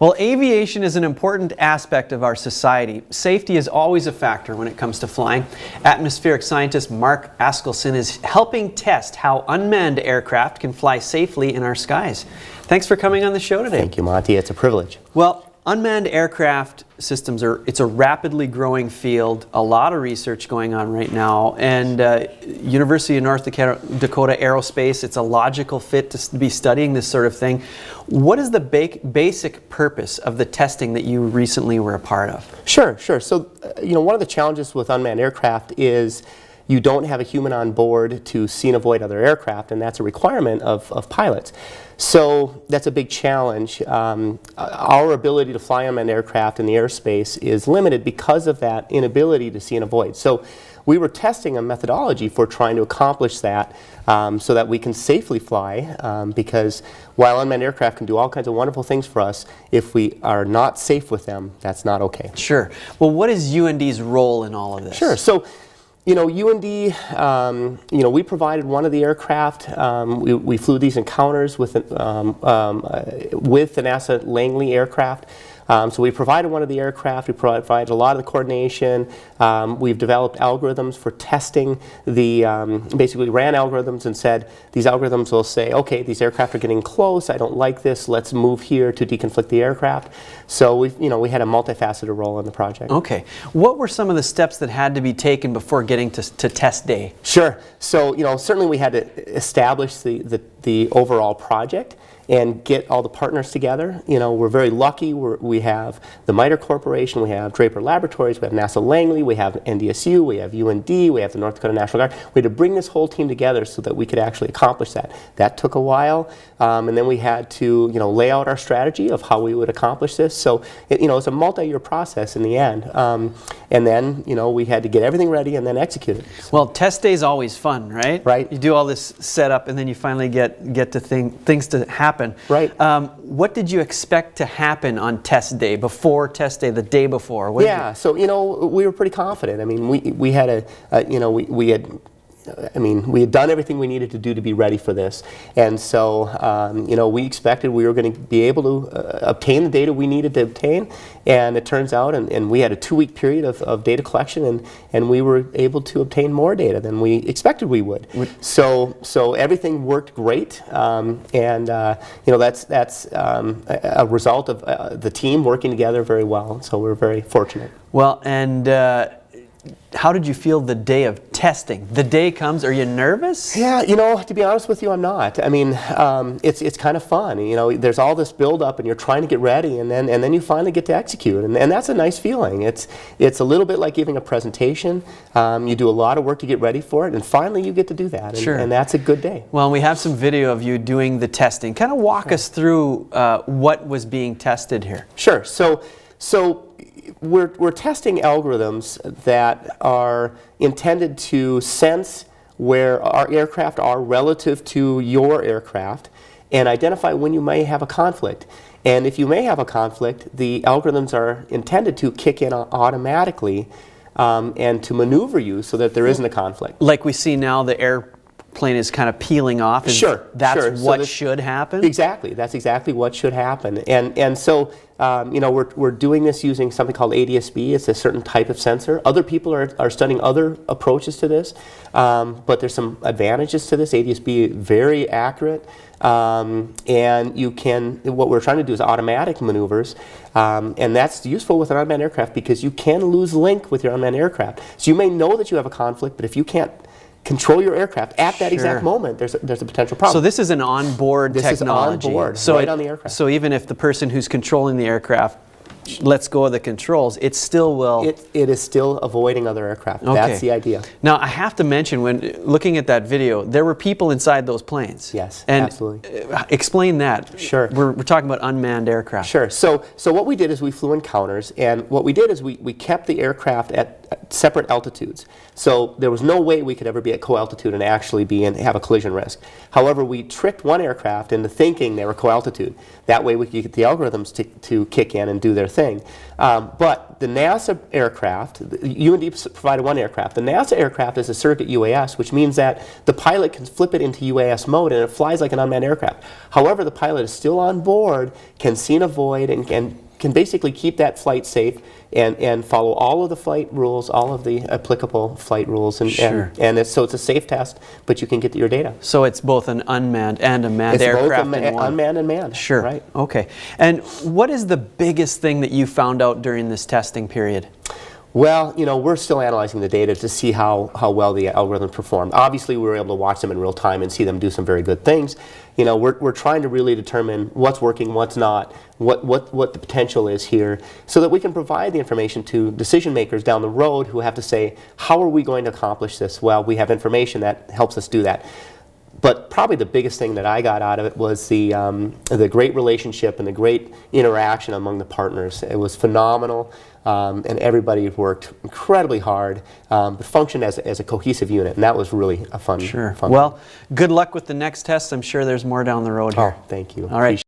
Well, aviation is an important aspect of our society. Safety is always a factor when it comes to flying. Atmospheric scientist Mark Askelson is helping test how unmanned aircraft can fly safely in our skies. Thanks for coming on the show today. Thank you, Monty. It's a privilege. Well, unmanned aircraft systems it's a rapidly growing field, a lot of research going on right now, and University of North Dakota Aerospace, it's a logical fit to be studying this sort of thing. What is the basic purpose of the testing that you recently were a part of? Sure. So, one of the challenges with unmanned aircraft is you don't have a human on board to see and avoid other aircraft, and that's a requirement of pilots. So that's a big challenge. Our ability to fly unmanned aircraft in the airspace is limited because of that inability to see and avoid. So we were testing a methodology for trying to accomplish that so that we can safely fly, because while unmanned aircraft can do all kinds of wonderful things for us, if we are not safe with them, that's not okay. Sure. Well, what is UND's role in all of this? Sure. So, UND, we provided one of the aircraft. We flew these encounters with the NASA Langley aircraft. So we provided one of the aircraft. We provided a lot of the coordination. We've developed algorithms for testing basically ran algorithms and said, these algorithms will say, okay, these aircraft are getting close. I don't like this. Let's move here to deconflict the aircraft. So we had a multifaceted role in the project. Okay. What were some of the steps that had to be taken before getting to test day? Sure. So, certainly we had to establish the overall project and get all the partners together. We're very lucky. We have the MITRE Corporation, we have Draper Laboratories, we have NASA Langley, we have NDSU, we have UND, we have the North Dakota National Guard. We had to bring this whole team together so that we could actually accomplish that. That took a while, and then we had to lay out our strategy of how we would accomplish this. So it's a multi-year process in the end, and then we had to get everything ready and then execute it. So. Well, test day is always fun, right? Right. You do all this setup and then you finally get to things to happen. Right. What did you expect to happen on test day, before test day, the day before? So we were pretty confident. I mean, we had we had done everything we needed to do to be ready for this, and so we expected we were going to be able to obtain the data we needed to obtain, and it turns out, and we had a 2-week period of data collection, and we were able to obtain more data than we expected we would. So everything worked great, and that's a result of the team working together very well. So we're very fortunate. Well, and how did you feel the day of testing? The day comes, are you nervous? Yeah, to be honest with you, I'm not. I mean, it's kind of fun. There's all this build-up, and you're trying to get ready, and then you finally get to execute, and that's a nice feeling. It's a little bit like giving a presentation. You do a lot of work to get ready for it, and finally you get to do that, and that's a good day. Well, we have some video of you doing the testing. Kind of walk us through what was being tested here. Sure. So we're testing algorithms that are intended to sense where our aircraft are relative to your aircraft and identify when you may have a conflict. And if you may have a conflict, the algorithms are intended to kick in automatically and to maneuver you so that there isn't a conflict. Like we see now, the airplane is kind of peeling off. That's what should happen? Exactly. That's exactly what should happen. And so we're doing this using something called ADS-B. It's a certain type of sensor. Other people are studying other approaches to this, but there's some advantages to this. ADS-B is very accurate, and what we're trying to do is automatic maneuvers, and that's useful with an unmanned aircraft because you can lose link with your unmanned aircraft. So you may know that you have a conflict, but if you can't control your aircraft at that exact moment, there's a potential problem. So this is an onboard technology. This is onboard, right on the aircraft. So even if the person who's controlling the aircraft lets go of the controls, it still will... It is still avoiding other aircraft. Okay. That's the idea. Now, I have to mention, when looking at that video, there were people inside those planes. Yes, and absolutely. Explain that. Sure. We're talking about unmanned aircraft. Sure. So what we did is we flew encounters, and what we did is we kept the aircraft separate altitudes. So there was no way we could ever be at co-altitude and actually have a collision risk. However, we tricked one aircraft into thinking they were co-altitude. That way we could get the algorithms to kick in and do their thing. But the NASA aircraft, UND provided one aircraft. The NASA aircraft is a surrogate UAS, which means that the pilot can flip it into UAS mode and it flies like an unmanned aircraft. However, the pilot is still on board, can see and avoid, and can basically keep that flight safe and follow all of the flight rules, all of the applicable flight rules. And, Sure. so it's a safe test, but you can get your data. So it's both an unmanned and a manned It's aircraft both in one. unmanned and manned. Sure. Right. Okay. And what is the biggest thing that you found out during this testing period? Well, we're still analyzing the data to see how well the algorithm performed. Obviously, we were able to watch them in real time and see them do some very good things. We're trying to really determine what's working, what's not, what the potential is here, so that we can provide the information to decision makers down the road who have to say, how are we going to accomplish this? Well, we have information that helps us do that. But probably the biggest thing that I got out of it was the great relationship and the great interaction among the partners. It was phenomenal, and everybody worked incredibly hard, but functioned as a cohesive unit, and that was really a fun. Sure. fun Well, good luck with the next test. I'm sure there's more down the road here. Oh, thank you. All right.